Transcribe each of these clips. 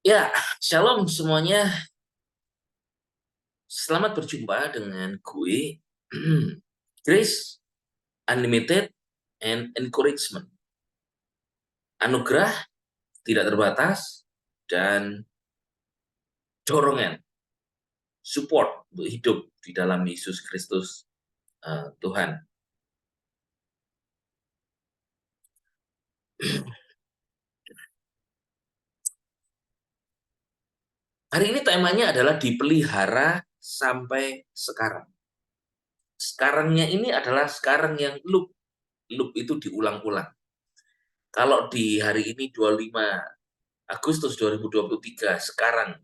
Ya, shalom semuanya. Selamat berjumpa dengan gue, Grace Unlimited and Encouragement. Anugerah tidak terbatas dan dorongan, support untuk hidup di dalam Yesus Kristus Tuhan. Hari ini temanya adalah dipelihara sampai sekarang. Sekarangnya ini adalah sekarang yang loop. Loop itu diulang-ulang. Kalau di hari ini 25 Agustus 2023, sekarang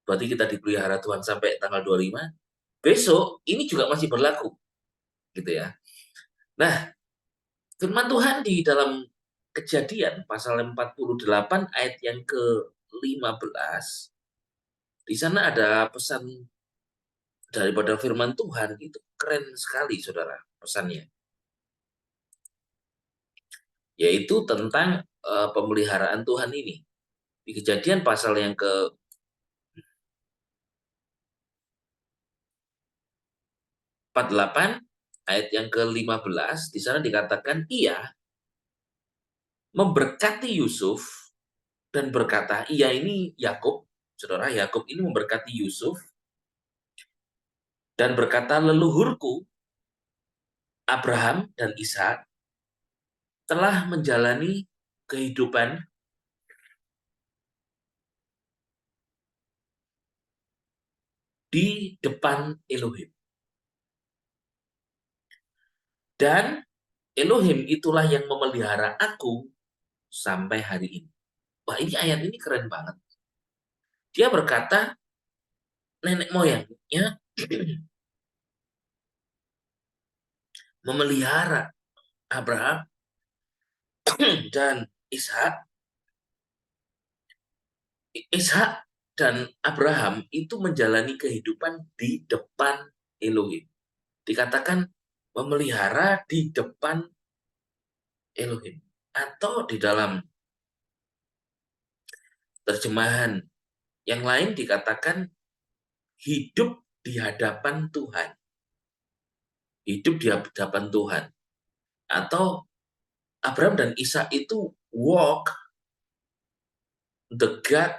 berarti kita dipelihara Tuhan sampai tanggal 25, besok ini juga masih berlaku, gitu ya. Nah, firman Tuhan di dalam Kejadian pasal 48 ayat yang ke-15, di sana ada pesan daripada firman Tuhan, itu keren sekali, saudara, pesannya. Yaitu tentang pemeliharaan Tuhan ini. Di Kejadian pasal yang ke-48 ayat yang ke-15, di sana dikatakan ia memberkati Yusuf dan berkata, ia ini Yakub, saudara, Yakub ini memberkati Yusuf dan berkata, leluhurku Abraham dan Ishak telah menjalani kehidupan di depan Elohim. Dan Elohim itulah yang memelihara aku sampai hari ini. Wah, ini ayat ini keren banget. Dia berkata, nenek moyangnya memelihara Abraham dan Ishak. Ishak dan Abraham itu menjalani kehidupan di depan Elohim. Dikatakan memelihara di depan Elohim. Atau di dalam terjemahan yang lain dikatakan hidup di hadapan Tuhan. Hidup di hadapan Tuhan. Atau Abraham dan Ishak itu walk the God,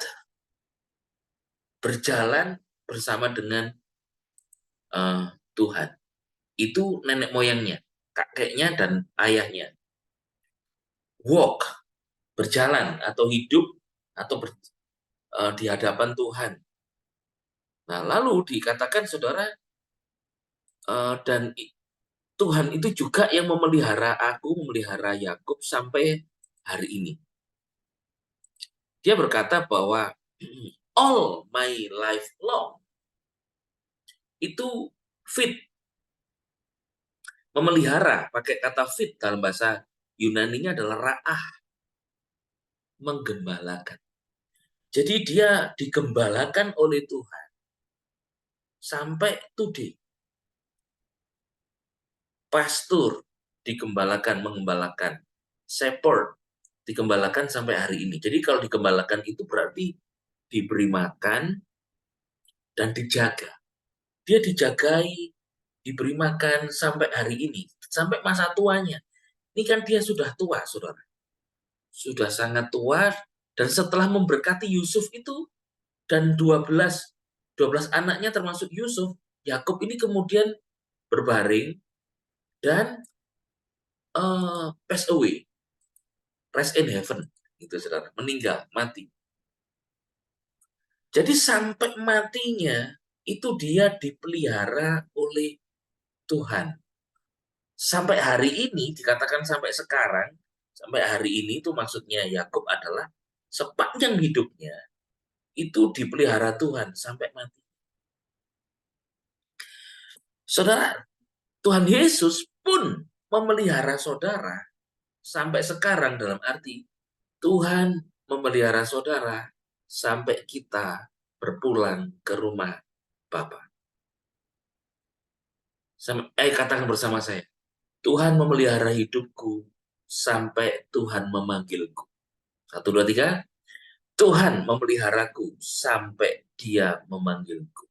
berjalan bersama dengan Tuhan. Itu nenek moyangnya, kakeknya dan ayahnya. Walk, berjalan atau hidup atau di hadapan Tuhan. Nah, lalu dikatakan saudara, dan Tuhan itu juga yang memelihara aku, memelihara Yakub sampai hari ini. Dia berkata bahwa all my life long itu fit, memelihara, pakai kata fit dalam bahasa Yunani-nya adalah ra'ah, menggembalakan. Jadi dia digembalakan oleh Tuhan sampai today. Pastur digembalakan, mengembalakan. Shepherd digembalakan sampai hari ini. Jadi kalau digembalakan itu berarti diberi makan dan dijaga. Dia dijagai, diberi makan sampai hari ini, sampai masa tuanya. Ini kan dia sudah tua, saudara. Sudah sangat tua, dan setelah memberkati Yusuf itu, dan 12 anaknya termasuk Yusuf, Yakub ini kemudian berbaring dan pass away, rest in heaven, gitu saudara, meninggal, mati. Jadi sampai matinya itu dia dipelihara oleh Tuhan. Sampai hari ini, dikatakan sampai sekarang, sampai hari ini itu maksudnya Yakub adalah sepanjang hidupnya itu dipelihara Tuhan sampai mati. Saudara, Tuhan Yesus pun memelihara saudara sampai sekarang, dalam arti Tuhan memelihara saudara sampai kita berpulang ke rumah Bapa. Katakan bersama saya, Tuhan memelihara hidupku sampai Tuhan memanggilku. 1, 2, 3. Tuhan memeliharaku sampai Dia memanggilku.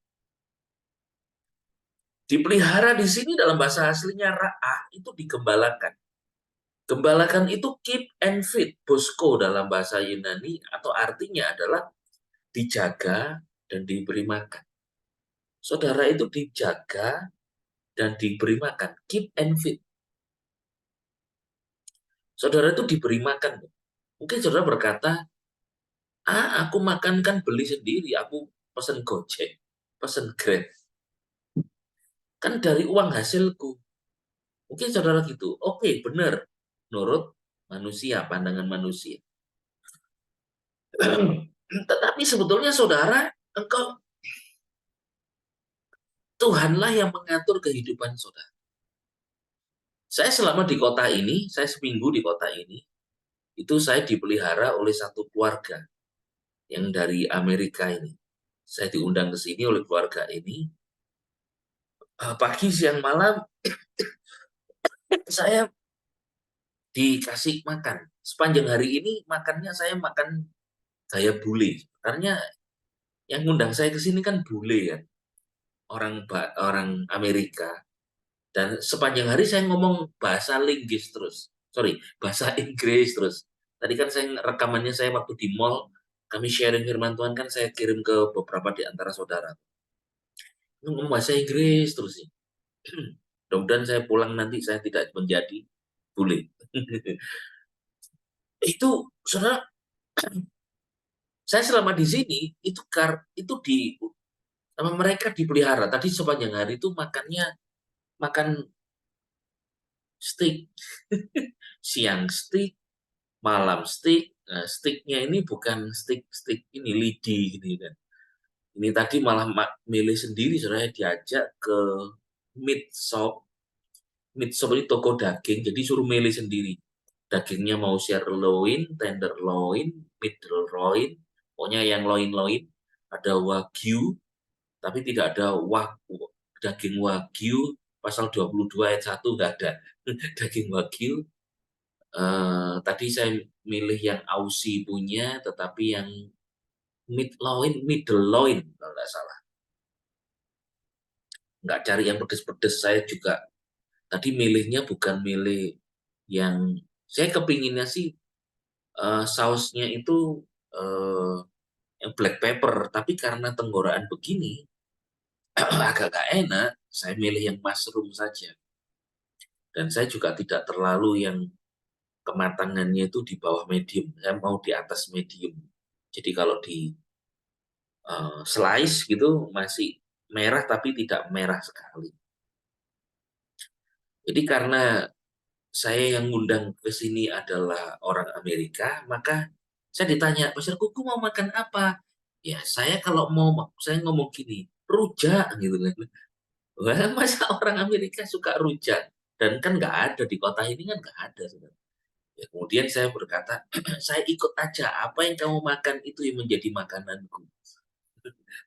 Dipelihara di sini dalam bahasa aslinya ra'ah itu digembalakan. Gembalakan itu keep and feed, bosko dalam bahasa Yunani, atau artinya adalah dijaga dan diberi makan. Saudara itu dijaga dan diberi makan, keep and feed. Saudara itu diberi makan. Mungkin saudara berkata, aku makan kan beli sendiri, aku pesen Gojek, pesen Grab. Kan dari uang hasilku. Mungkin saudara gitu, oke, benar. Menurut manusia, pandangan manusia. Tetapi sebetulnya saudara, engkau Tuhanlah yang mengatur kehidupan saudara. Saya selama di kota ini, saya seminggu di kota ini, itu saya dipelihara oleh satu keluarga yang dari Amerika ini. Saya diundang ke sini oleh keluarga ini. Pagi, siang, malam, saya dikasih makan. Sepanjang hari ini makannya saya makan gaya bule. Karena yang ngundang saya ke sini kan bule ya, orang Amerika. Dan sepanjang hari saya ngomong bahasa Linggis terus. Sorry, bahasa Inggris terus. Tadi kan saya rekamannya saya waktu di mall, kami sharing firman Tuhan kan saya kirim ke beberapa di antara saudara. Ngomong bahasa Inggris terus sih. Mudah-mudahan saya pulang nanti saya tidak menjadi bule. Itu saudara, saya selama di sini itu sama mereka dipelihara. Tadi sepanjang hari itu makan steak. Siang steak, malam steak. Nah, steaknya ini bukan steak ini lidi gitu kan. Ini tadi malah milih sendiri, saudara, diajak ke meat shop. Meat shop ini toko daging, jadi suruh milih sendiri. Dagingnya mau sirloin, tenderloin, middleloin, pokoknya yang loin-loin. Ada wagyu, tapi tidak ada daging wagyu pasal 22 ayat 1 nggak ada. Daging wagyu. Tadi saya milih yang Aussie punya, tetapi yang middle loin kalau nggak salah. Nggak cari yang pedes-pedes. Saya juga tadi milihnya bukan milih yang saya kepinginnya sih sausnya itu eh, yang black pepper, tapi karena tenggorokan begini agak gak enak, saya milih yang mushroom saja. Dan saya juga tidak terlalu yang kematangannya itu di bawah medium, saya mau di atas medium. Jadi kalau di slice gitu masih merah tapi tidak merah sekali. Jadi karena saya yang ngundang ke sini adalah orang Amerika, maka saya ditanya, Pastor Kuku mau makan apa? Ya, saya kalau mau, saya ngomong gini, rujak gitu kan. Wah, masa orang Amerika suka rujak? Dan kan nggak ada, di kota ini kan nggak ada. Saudara. Ya, kemudian saya berkata, saya ikut aja, apa yang kamu makan itu yang menjadi makananku.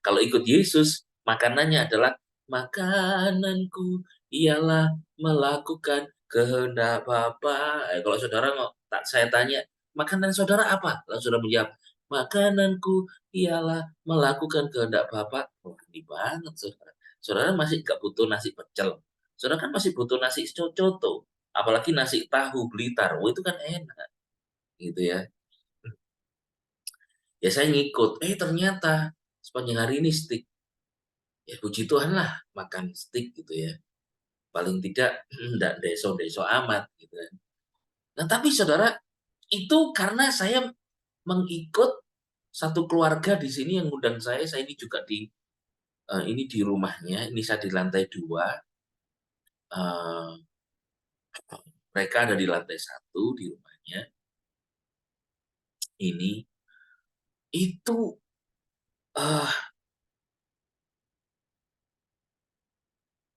Kalau ikut Yesus, makanannya adalah makananku ialah melakukan kehendak Bapa. Kalau saudara tak saya tanya, makanan saudara apa? Lalu saudara menjawab, makananku ialah melakukan kehendak Bapa. Wah, ini banget saudara. Saudara masih gak butuh nasi pecel. Saudara kan masih butuh nasi coto. Apalagi nasi tahu Blitar. Oh, itu kan enak. Gitu ya. Ya saya ngikut. Ternyata sepanjang hari ini steak. Ya puji Tuhan lah makan steak gitu ya. Paling tidak enggak deso-deso amat gitu kan. Nah tapi saudara, itu karena saya mengikut satu keluarga di sini yang ngundang saya ini juga ini di rumahnya, ini saya di lantai 2, eh, mereka ada di lantai 1 di rumahnya. Ini itu eh,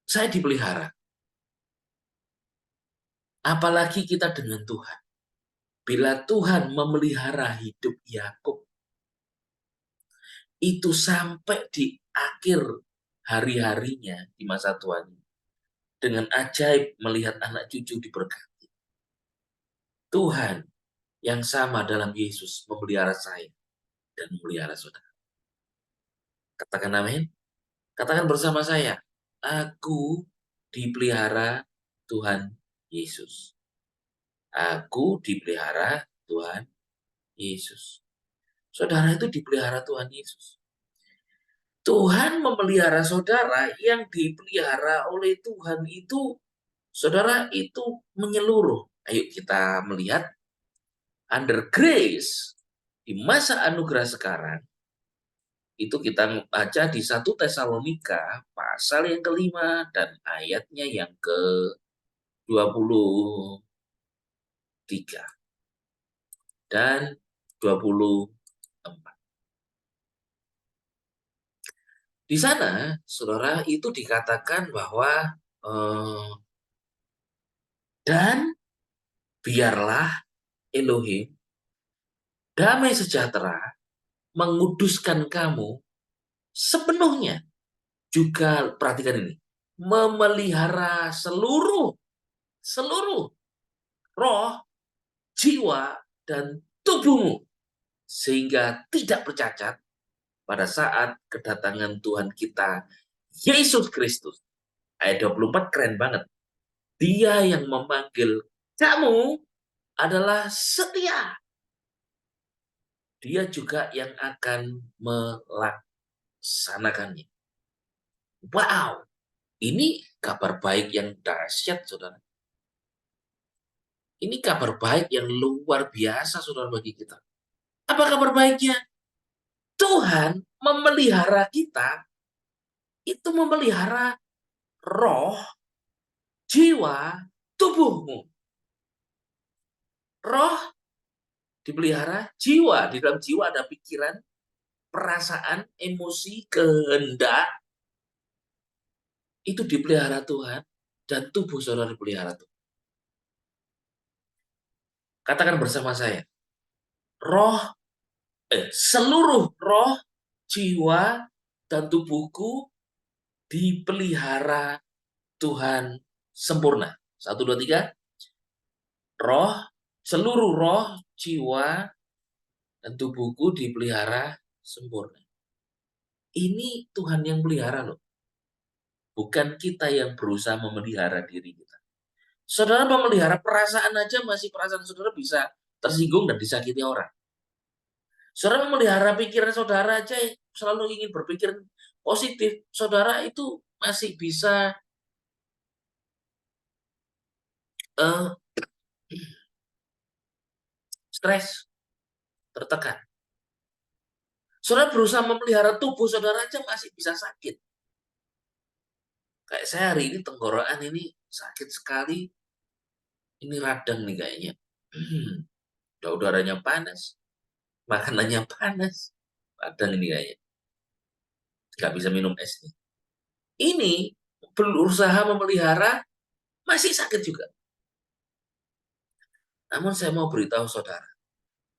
saya dipelihara. Apalagi kita dengan Tuhan. Bila Tuhan memelihara hidup Yakub itu sampai di akhir hari-harinya di masa tuanya dengan ajaib melihat anak cucu diberkati. Tuhan yang sama dalam Yesus memelihara saya. dan memelihara saudara. Katakan amin. Katakan bersama saya, aku dipelihara Tuhan Yesus. Aku dipelihara Tuhan Yesus. Saudara itu dipelihara Tuhan Yesus. Tuhan memelihara saudara, yang dipelihara oleh Tuhan itu, saudara, itu menyeluruh. Ayo kita melihat under grace di masa anugerah sekarang. Itu kita baca di 1 Tesalonika pasal yang kelima dan ayatnya yang ke-23 dan 24. Di sana, saudara, itu dikatakan bahwa dan biarlah Elohim damai sejahtera menguduskan kamu sepenuhnya. Juga perhatikan ini, memelihara seluruh roh, jiwa, dan tubuhmu sehingga tidak bercacat pada saat kedatangan Tuhan kita Yesus Kristus. Ayat 24 keren banget. Dia yang memanggil kamu adalah setia. Dia juga yang akan melaksanakannya. Wow, ini kabar baik yang dahsyat, saudara. Ini kabar baik yang luar biasa, saudara, bagi kita. Apa kabar baiknya? Tuhan memelihara kita, itu memelihara roh, jiwa, tubuhmu. Roh dipelihara, jiwa. Di dalam jiwa ada pikiran, perasaan, emosi, kehendak. Itu dipelihara Tuhan, dan tubuh saudara dipelihara Tuhan. Katakan bersama saya, seluruh roh, jiwa, dan tubuhku dipelihara Tuhan sempurna. 1, 2, 3. Seluruh roh, jiwa, dan tubuhku dipelihara sempurna. Ini Tuhan yang pelihara loh. Bukan kita yang berusaha memelihara diri kita. Saudara memelihara perasaan aja, masih perasaan saudara bisa tersinggung dan disakiti orang. Saudara memelihara pikiran saudara aja, selalu ingin berpikir positif, saudara itu masih bisa stres, tertekan. Saudara berusaha memelihara tubuh saudara aja masih bisa sakit. Kayak saya hari ini tenggorokan ini sakit sekali. Ini radang nih kayaknya. Udaranya panas. Makanannya panas. Radang ini kayaknya. Nggak bisa minum es nih. Ini berusaha memelihara, masih sakit juga. Namun saya mau beritahu saudara,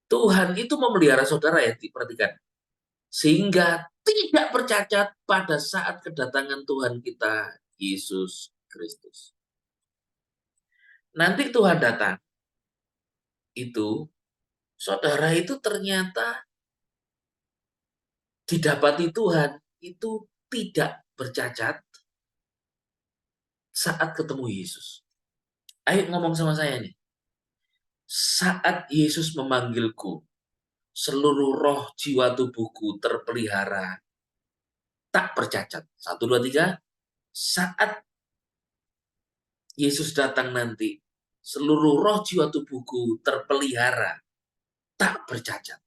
Tuhan itu memelihara saudara, ya, diperhatikan. Sehingga tidak bercacat pada saat kedatangan Tuhan kita, Yesus Kristus. Nanti Tuhan datang, itu saudara itu ternyata didapati Tuhan itu tidak bercacat saat ketemu Yesus. Ayo ngomong sama saya nih. Saat Yesus memanggilku, seluruh roh, jiwa, tubuhku terpelihara, tak bercacat. 1, 2, 3. Saat Yesus datang nanti, seluruh roh, jiwa, tubuhku terpelihara, tak bercacat.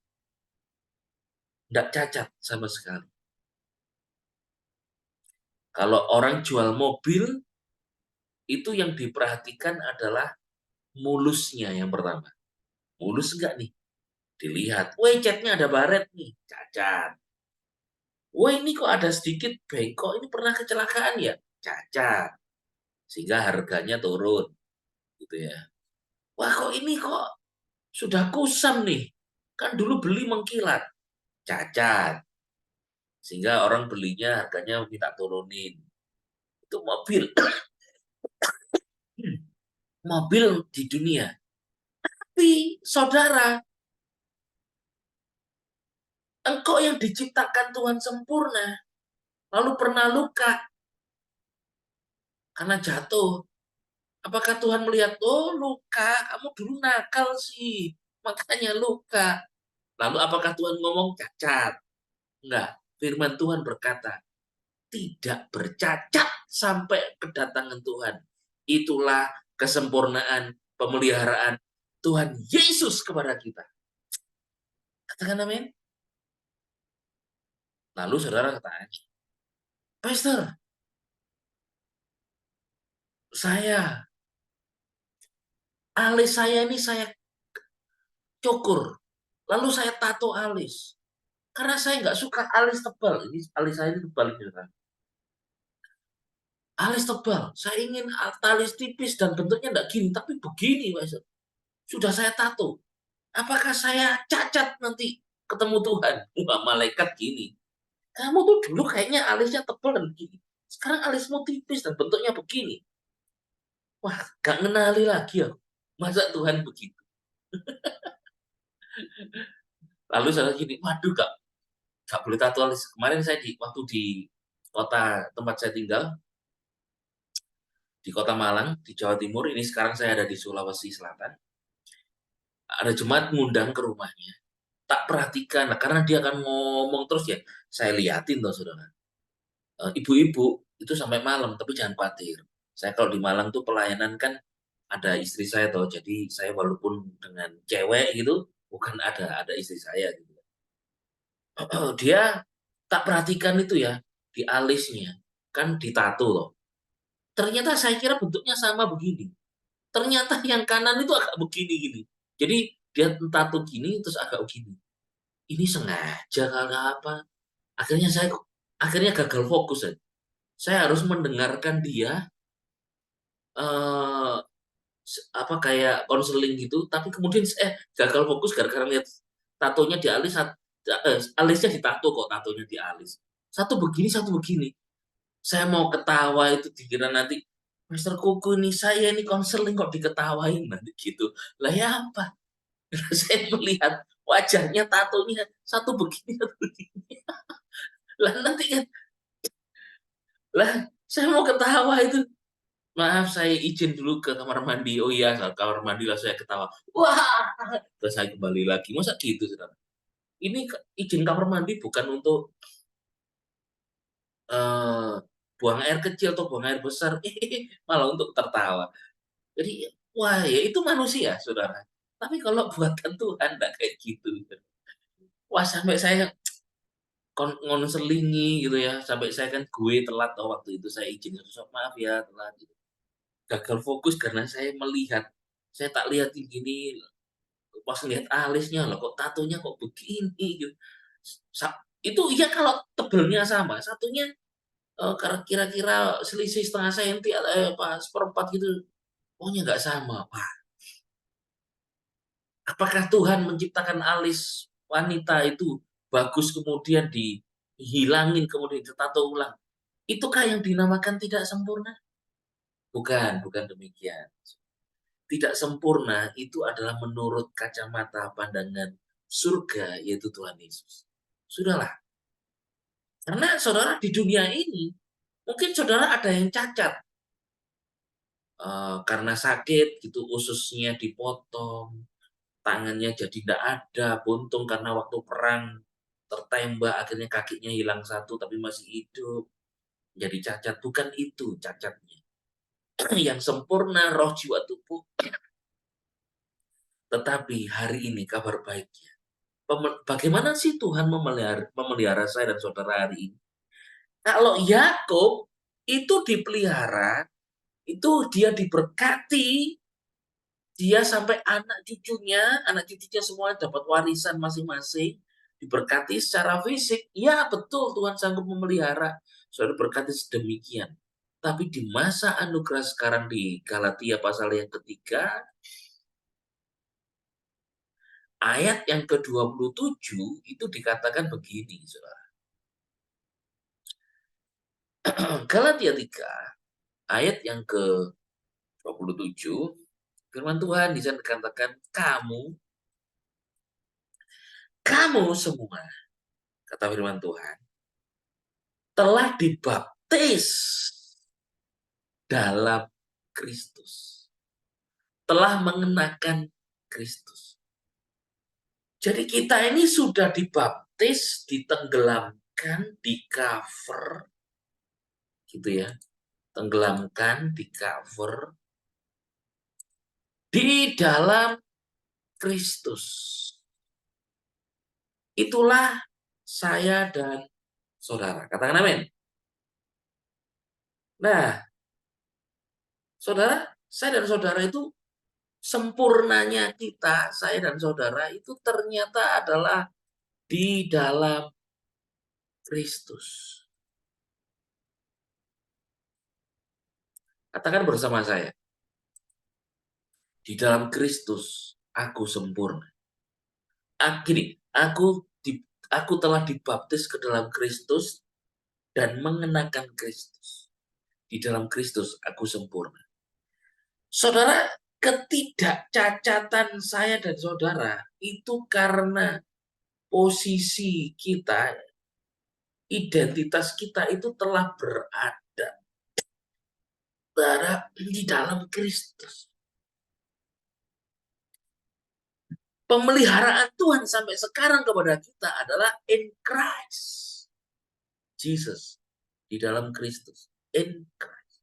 Tidak cacat sama sekali. Kalau orang jual mobil, itu yang diperhatikan adalah mulusnya yang pertama. Mulus enggak nih? Dilihat, wah catnya ada baret nih, cacat. Wah ini kok ada sedikit bengkok, ini pernah kecelakaan ya? Cacat. Sehingga harganya turun. Gitu ya. Wah kok ini kok sudah kusam nih. Kan dulu beli mengkilat. Cacat. Sehingga orang belinya harganya minta turunin. Itu mobil. Mobil di dunia. Tapi saudara, Engkau yang diciptakan Tuhan sempurna, lalu pernah luka karena jatuh. Apakah Tuhan melihat, oh luka, kamu dulu nakal sih, makanya luka. Lalu apakah Tuhan ngomong cacat? Enggak. Firman Tuhan berkata, tidak bercacat sampai kedatangan Tuhan. Itulah kesempurnaan pemeliharaan Tuhan Yesus kepada kita. Katakan amin. Lalu saudara katakan, Pastor, saya, alis saya ini saya cukur. Lalu saya tato alis. Karena saya nggak suka alis tebal. Ini alis saya ini tebal. Alis tebal. Saya ingin alis tipis dan bentuknya nggak gini. Tapi begini, Pastor. Sudah saya tato. Apakah saya cacat nanti ketemu Tuhan? Wah, malaikat gini. Kamu tuh dulu kayaknya alisnya tebal dan begini. Sekarang alismu tipis dan bentuknya begini. Wah, gak ngenali lagi ya. Masa Tuhan begitu? Lalu saya gini, waduh gak boleh tato alis. Kemarin saya waktu di kota tempat saya tinggal, di kota Malang, di Jawa Timur, ini sekarang saya ada di Sulawesi Selatan. Ada jemaat ngundang ke rumahnya. Tak perhatikan, nah, karena dia akan ngomong terus ya. Saya liatin tuh saudara. Ibu-ibu itu sampai malam, tapi jangan khawatir. Saya kalau di Malang tuh pelayanan kan ada istri saya tuh, jadi saya walaupun dengan cewek gitu, bukan ada istri saya gitu. Dia tak perhatikan itu ya di alisnya, kan ditato loh. Ternyata saya kira bentuknya sama begini. Ternyata yang kanan itu agak begini gini. Jadi dia tato gini terus agak begini. Ini sengaja kali apa? Akhirnya saya gagal fokus ya. Saya harus mendengarkan dia eh, apa kayak konseling gitu, tapi kemudian gagal fokus gara-gara lihat tatonya di alis, alisnya ditato kok tatonya di alis. Satu begini, satu begini. Saya mau ketawa itu dikira nanti Mister Kuku ini saya ini konseling kok diketawain nanti gitu. Lah ya apa? Saya melihat wajahnya tatonya satu begini, satu begini. Lah nanti kan, lah saya mau ketawa itu. Maaf, saya izin dulu ke kamar mandi. Oh iya, ke kamar mandi lah saya ketawa. Wah, terus saya kembali lagi. Masa gitu, saudara? Ini izin kamar mandi bukan untuk eh, buang air kecil atau buang air besar. Malah untuk tertawa. Jadi, wah ya itu manusia, saudara. Tapi kalau buatan Tuhan, enggak kayak gitu. Wah, sampai saya ngonselingi gitu ya. Sampai saya kan gue telat oh, waktu itu saya izin. Maaf ya, telat. Gitu. Gagal fokus karena saya melihat. Saya tak lihat gini, pas lihat alisnya loh kok tatonya kok begini gitu. Itu iya kalau tebelnya sama, satunya kira-kira selisih setengah senti atau apa seperempat gitu, pokoknya nggak sama. Wah, apakah Tuhan menciptakan alis wanita itu bagus kemudian dihilangin kemudian ditato ulang? Itukah yang dinamakan tidak sempurna? Bukan, bukan demikian. Tidak sempurna itu adalah menurut kacamata pandangan surga yaitu Tuhan Yesus. Sudahlah, karena saudara di dunia ini mungkin saudara ada yang cacat karena sakit gitu ususnya dipotong, tangannya jadi tidak ada, buntung karena waktu perang tertembak akhirnya kakinya hilang satu tapi masih hidup. Jadi cacat bukan itu cacatnya. Yang sempurna roh jiwa tubuh. Tetapi hari ini kabar baiknya bagaimana sih Tuhan memelihara saya dan saudara hari ini? Kalau Yakub itu dipelihara, itu dia diberkati, dia sampai anak cucunya semua dapat warisan masing-masing, diberkati secara fisik. Ya betul Tuhan sanggup memelihara, sudah berkati sedemikian. Tapi di masa anugerah sekarang di Galatia pasal yang ketiga, ayat yang ke-27 itu dikatakan begini, saudara. Galatia 3, ayat yang ke-27, firman Tuhan di sana dikatakan, kamu semua kata firman Tuhan, telah dibaptis dalam Kristus. Telah mengenakan Kristus. Jadi kita ini sudah dibaptis, ditenggelamkan, di cover, gitu ya. Tenggelamkan, di cover, di dalam Kristus. Itulah saya dan saudara. Katakan amin. Nah, saudara, saya dan saudara itu sempurnanya kita, saya dan saudara itu ternyata adalah di dalam Kristus. Katakan bersama saya, di dalam Kristus aku sempurna. Gini, aku telah dibaptis ke dalam Kristus dan mengenakan Kristus. Di dalam Kristus aku sempurna. Saudara, ketidakcacatan saya dan saudara itu karena posisi kita, identitas kita itu telah berada di dalam Kristus. Pemeliharaan Tuhan sampai sekarang kepada kita adalah in Christ. Jesus. Di dalam Kristus. In Christ.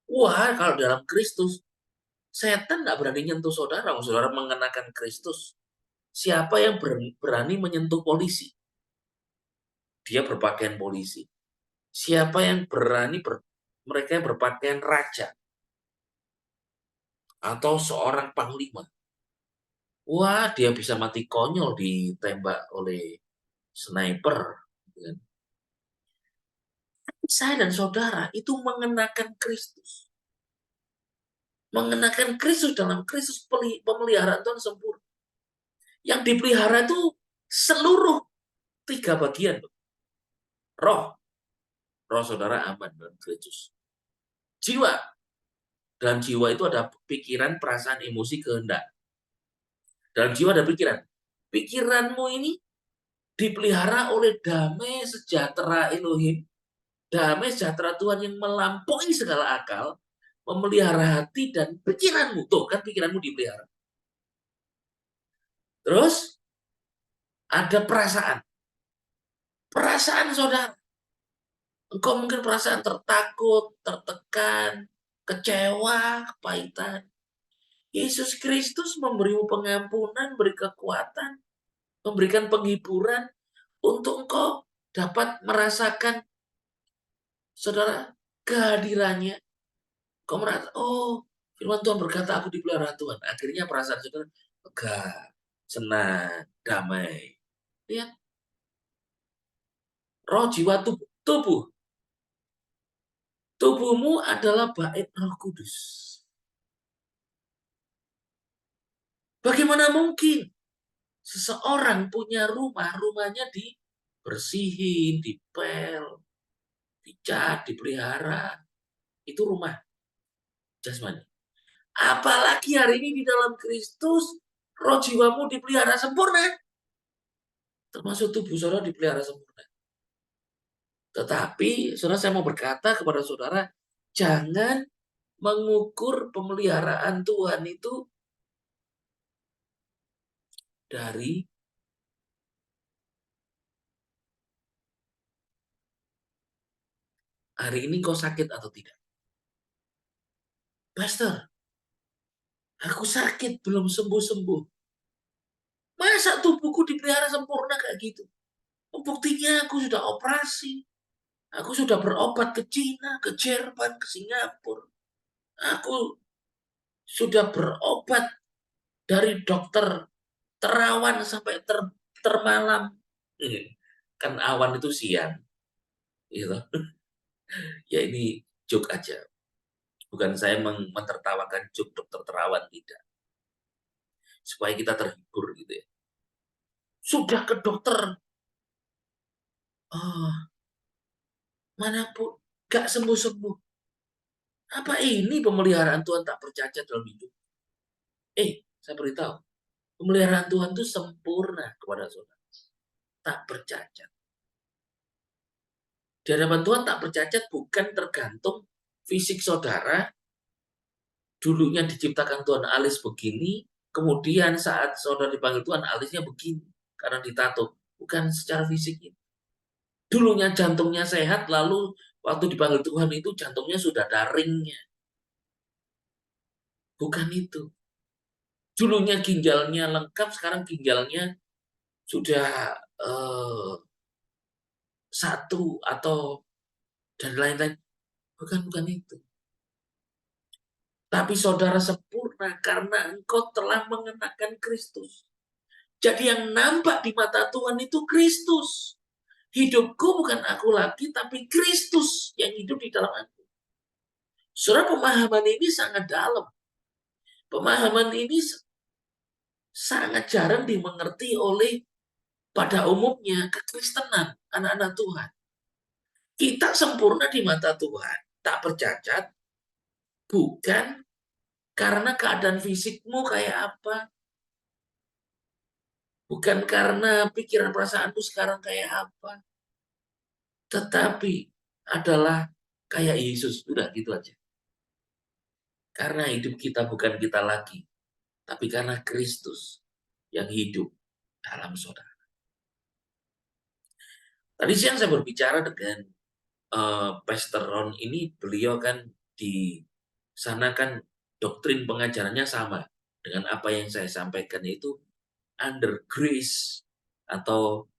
Wah, kalau dalam Kristus, setan nggak berani nyentuh saudara. Saudara mengenakan Kristus. Siapa yang berani menyentuh polisi? Dia berpakaian polisi. Siapa yang berani mereka yang berpakaian raja atau seorang panglima? Wah, dia bisa mati konyol ditembak oleh sniper. Saya dan saudara itu mengenakan Kristus. Mengenakan Kristus dalam Kristus, pemeliharaan Tuhan sempurna. Yang dipelihara itu seluruh 3 bagian. Roh saudara aman dalam Kristus. Jiwa. Dalam jiwa itu ada pikiran, perasaan, emosi, kehendak. Dalam jiwa ada pikiran. Pikiranmu ini dipelihara oleh damai sejahtera Elohim, damai sejahtera Tuhan yang melampaui segala akal, memelihara hati dan pikiranmu. Tuh, kan pikiranmu dipelihara. Terus, ada perasaan. Perasaan saudara. Engkau mungkin perasaan tertakut, tertekan, kecewa, kepahitan. Yesus Kristus memberimu pengampunan, beri kekuatan, memberikan penghiburan untuk engkau dapat merasakan, saudara, kehadirannya. Kau merasa, oh, firman Tuhan berkata aku dipelihara Tuhan. Akhirnya perasaan saudara lega, senang, damai. Lihat, roh, jiwa, tubuh. Tubuhmu adalah bait Roh Kudus. Bagaimana mungkin seseorang punya rumahnya dibersihin, dipel, dicat, dipelihara. Itu rumah jasmani. Apalagi hari ini di dalam Kristus, roh jiwamu dipelihara sempurna. Termasuk tubuh saudara dipelihara sempurna. Tetapi, saudara, saya mau berkata kepada saudara, jangan mengukur pemeliharaan Tuhan itu dari hari ini kau sakit atau tidak. Pastor, aku sakit, belum sembuh-sembuh. Masa tubuhku dipelihara sempurna kayak gitu? Buktinya aku sudah operasi. Aku sudah berobat ke Cina, ke Jerman, ke Singapura. Aku sudah berobat dari dokter terawan sampai termalam. Kan awan itu siang. Gitu. Ya ini joke aja. Bukan saya mentertawakan joke dokter terawan, tidak. Supaya kita terhibur gitu ya. Sudah ke dokter manapun, gak sembuh-sembuh. Apa ini pemeliharaan Tuhan tak bercacat dalam hidup? Saya beritahu, pemeliharaan Tuhan itu sempurna kepada saudara. tak bercacat. Di hadapan Tuhan tak bercacat bukan tergantung fisik saudara, dulunya diciptakan Tuhan alis begini, kemudian saat saudara dipanggil Tuhan alisnya begini, karena ditato. Bukan secara fisik. Dulunya jantungnya sehat, lalu waktu dipanggil Tuhan itu jantungnya sudah ada ringnya. Bukan itu. Dulunya ginjalnya lengkap, sekarang ginjalnya sudah satu atau dan lain-lain. Bukan itu. Tapi saudara sempurna karena engkau telah mengenakan Kristus. Jadi yang nampak di mata Tuhan itu Kristus. Hidupku bukan aku lagi, tapi Kristus yang hidup di dalam aku. Saudara, pemahaman ini sangat dalam. Pemahaman ini sangat jarang dimengerti oleh pada umumnya kekristenan, anak-anak Tuhan. Kita sempurna di mata Tuhan, tak bercacat, bukan karena keadaan fisikmu kayak apa, bukan karena pikiran perasaanmu sekarang kayak apa, tetapi adalah kayak Yesus. Udah gitu aja. Karena hidup kita bukan kita lagi, tapi karena Kristus yang hidup dalam saudara. Tadi siang saya berbicara dengan Pastor Ron ini, beliau kan di sana kan doktrin pengajarannya sama dengan apa yang saya sampaikan, itu under grace atau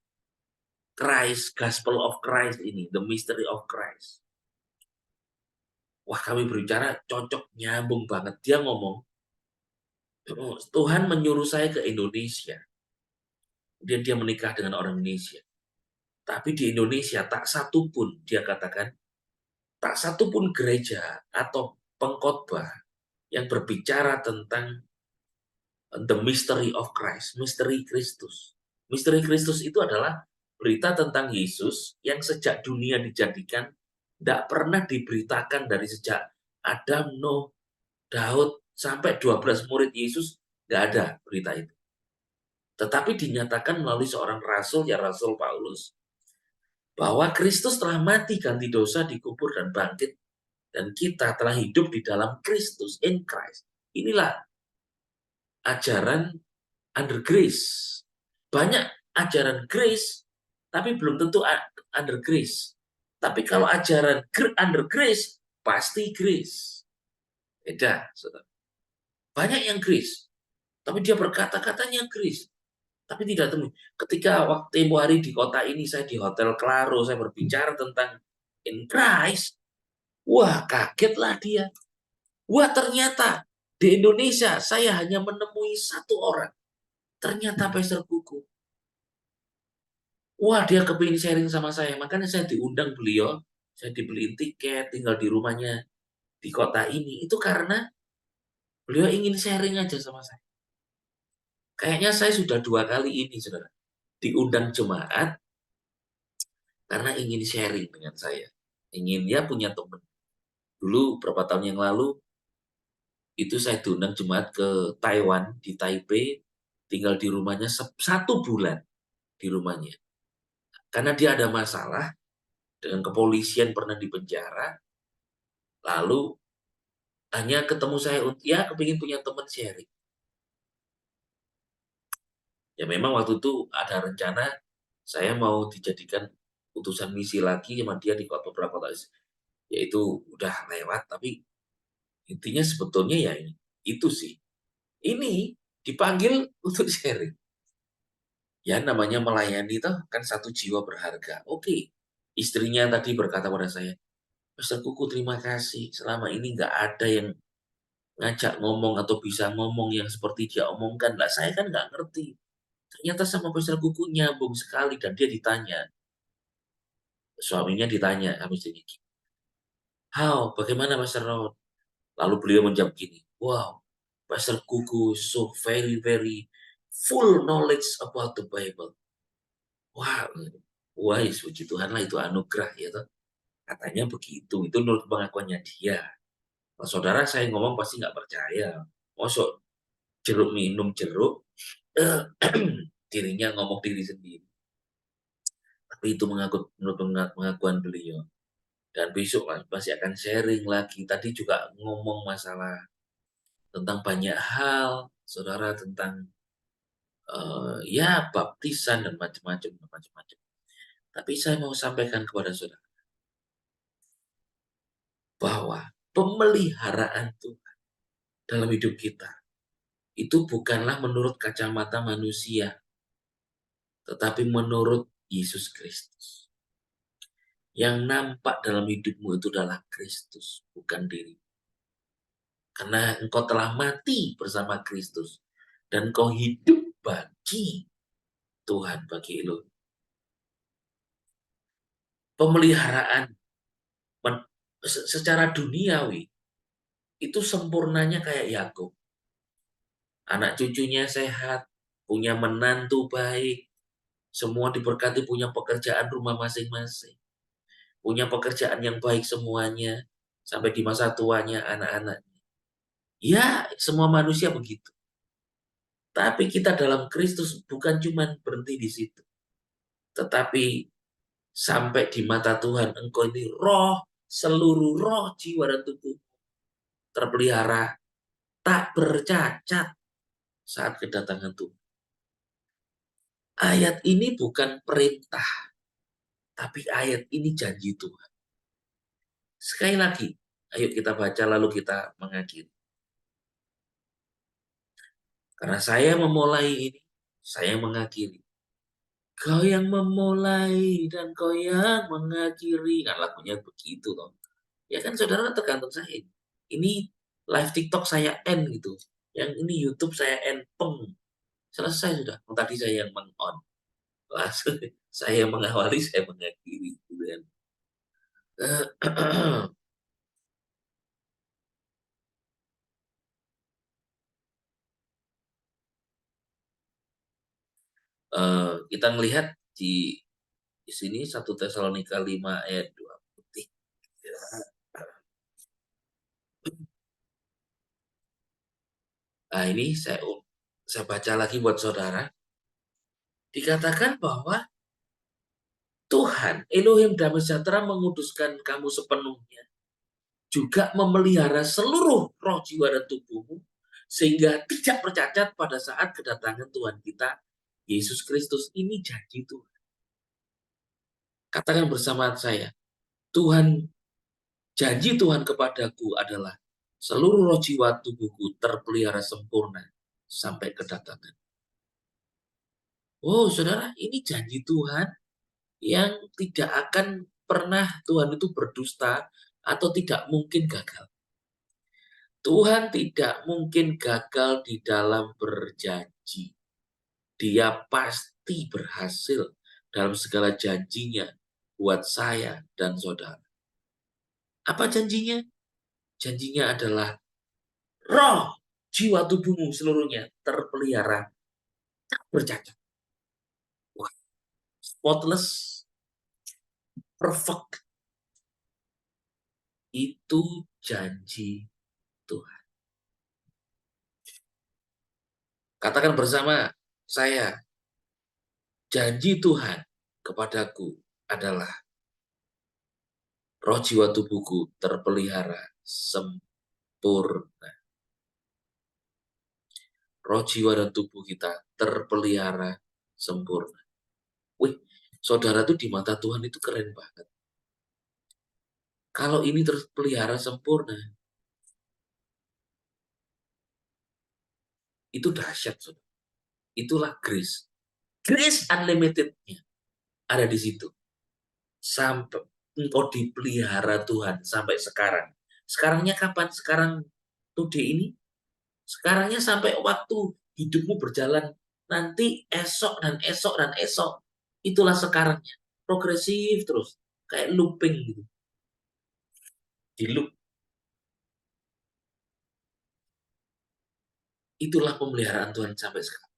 Christ, Gospel of Christ ini, the mystery of Christ. Wah, kami berbicara cocok, nyambung banget. Dia ngomong, Tuhan menyuruh saya ke Indonesia. Kemudian dia menikah dengan orang Indonesia. Tapi di Indonesia tak satu pun, dia katakan, tak satu pun gereja atau pengkhotbah yang berbicara tentang the mystery of Christ, misteri Kristus. Misteri Kristus itu adalah berita tentang Yesus yang sejak dunia dijadikan tidak pernah diberitakan dari sejak Adam, Nuh, Daud, sampai 12 murid Yesus, nggak ada berita itu. Tetapi dinyatakan melalui seorang rasul, ya Rasul Paulus, bahwa Kristus telah mati ganti dosa, dikubur dan bangkit, dan kita telah hidup di dalam Kristus, in Christ. Inilah ajaran under grace. Banyak ajaran grace, tapi belum tentu under grace. Tapi kalau ajaran under grace, pasti grace. Beda, saudara. Banyak yang grace, tapi dia berkata-katanya grace, tapi tidak temu. Ketika waktu tempo hari di kota ini, saya di Hotel Claro, saya berbicara tentang in Christ, wah kagetlah dia. Wah ternyata di Indonesia saya hanya menemui satu orang. Ternyata Pastor Kuku. Wah, dia kepingin sharing sama saya. Makanya saya diundang beliau. Saya dibeliin tiket, tinggal di rumahnya di kota ini. Itu karena beliau ingin sharing aja sama saya. Kayaknya saya sudah 2 kali ini, saudara. Diundang jemaat karena ingin sharing dengan saya. Ingin dia punya teman. Dulu, beberapa tahun yang lalu, itu saya diundang jemaat ke Taiwan, di Taipei. Tinggal di rumahnya 1 bulan di rumahnya. Karena dia ada masalah dengan kepolisian, pernah dipenjara, lalu hanya ketemu saya, ya kepingin punya teman sharing. Ya memang waktu itu ada rencana saya mau dijadikan utusan misi lagi sama dia di beberapa kota, yaitu udah lewat, tapi intinya sebetulnya ya itu sih. Ini dipanggil untuk sharing. Ya namanya melayani itu kan satu jiwa berharga. Oke, istrinya tadi berkata pada saya, Pastor Kuku terima kasih, selama ini nggak ada yang ngajak ngomong atau bisa ngomong yang seperti dia omongkan. Lah saya kan nggak ngerti. Ternyata sama Pastor Kuku nyambung sekali, dan dia ditanya. Suaminya ditanya habis ini. How, bagaimana Pastor Ron? Lalu beliau menjawab gini, wow, Pastor Kuku so very very full knowledge about the Bible. Wah, wah, puji Tuhan lah, itu anugerah ya toh. Katanya begitu, itu menurut pengakuannya dia. Kalau saudara saya ngomong pasti nggak percaya. Masuk jeruk minum jeruk, dirinya ngomong diri sendiri. Itu menurut pengakuan beliau. Dan besok masih akan sharing lagi. Tadi juga ngomong masalah tentang banyak hal, saudara, tentang ya baptisan dan macam-macam. Tapi saya mau sampaikan kepada saudara bahwa pemeliharaan Tuhan dalam hidup kita itu bukanlah menurut kacamata manusia, tetapi menurut Yesus Kristus. Yang nampak dalam hidupmu itu adalah Kristus, bukan diri. Karena engkau telah mati bersama Kristus. Dan engkau hidup bagi Tuhan, bagi Elohim. Pemeliharaan secara duniawi itu sempurnanya kayak Yakub. Anak cucunya sehat, punya menantu baik, semua diberkati, punya pekerjaan rumah masing-masing. Punya pekerjaan yang baik semuanya, sampai di masa tuanya anak-anaknya. Ya, semua manusia begitu. Tapi kita dalam Kristus bukan cuma berhenti di situ. Tetapi sampai di mata Tuhan, engkau ini roh, seluruh roh, jiwa, dan tubuh terpelihara, tak bercacat saat kedatangan Tuhan. Ayat ini bukan perintah, tapi ayat ini janji Tuhan. Sekali lagi, ayo kita baca lalu kita mengakhiri. Karena saya memulai ini, saya mengakhiri. Kau yang memulai dan kau yang mengakhiri. Kan lagunya begitu loh. Ya kan saudara, tergantung saya. Ini live TikTok saya end gitu. Yang ini YouTube saya end peng. Selesai sudah. Tadi saya yang meng-on. Langsung saya mengawali, saya mengakhiri. Gitu kan. Kita melihat di sini 1 Tesalonika 5 ayat 2 putih. Nah, ini saya baca lagi buat saudara. Dikatakan bahwa Tuhan, Elohim Damai Sejahtera menguduskan kamu sepenuhnya. Juga memelihara seluruh roh, jiwa, dan tubuhmu. Sehingga tidak bercacat pada saat kedatangan Tuhan kita, Yesus Kristus. Ini janji Tuhan. Katakan bersama saya, Tuhan, janji Tuhan kepadaku adalah seluruh roh, jiwa, tubuhku terpelihara sempurna sampai kedatangan. Oh, saudara, ini janji Tuhan yang tidak akan pernah Tuhan itu berdusta atau tidak mungkin gagal. Tuhan tidak mungkin gagal di dalam berjanji. Dia pasti berhasil dalam segala janjinya buat saya dan saudara. Apa janjinya? Janjinya adalah roh, jiwa, tubuhmu seluruhnya terpelihara, tak bercacat. Wah, spotless, perfect. Itu janji Tuhan. Katakan bersama saya, janji Tuhan kepadaku adalah roh, jiwa, tubuhku terpelihara sempurna. Roh, jiwa, dan tubuh kita terpelihara sempurna. Wih, saudara tuh di mata Tuhan itu keren banget. Kalau ini terpelihara sempurna, itu dahsyat, saudara. Itulah grace. Grace unlimitednya ada di situ. Sampai engkau dipelihara Tuhan sampai sekarang. Sekarangnya kapan? Sekarang today ini? Sekarangnya sampai waktu hidupmu berjalan nanti, esok dan esok dan esok. Itulah sekarangnya. Progresif terus. Kayak looping gitu. Di loop. Itulah pemeliharaan Tuhan sampai sekarang.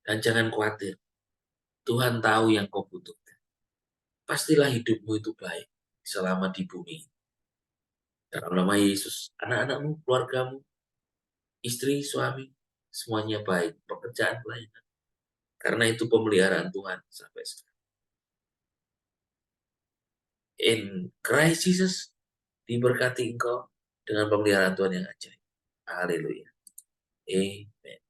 Dan jangan khawatir. Tuhan tahu yang kau butuhkan. Pastilah hidupmu itu baik selama di bumi. Dalam nama Yesus, anak-anakmu, keluargamu, istri, suami, semuanya baik. Pekerjaan pelayanan. Karena itu pemeliharaan Tuhan sampai sekarang. In Christ Jesus, diberkati engkau dengan pemeliharaan Tuhan yang ajaib. Haleluya. Amen.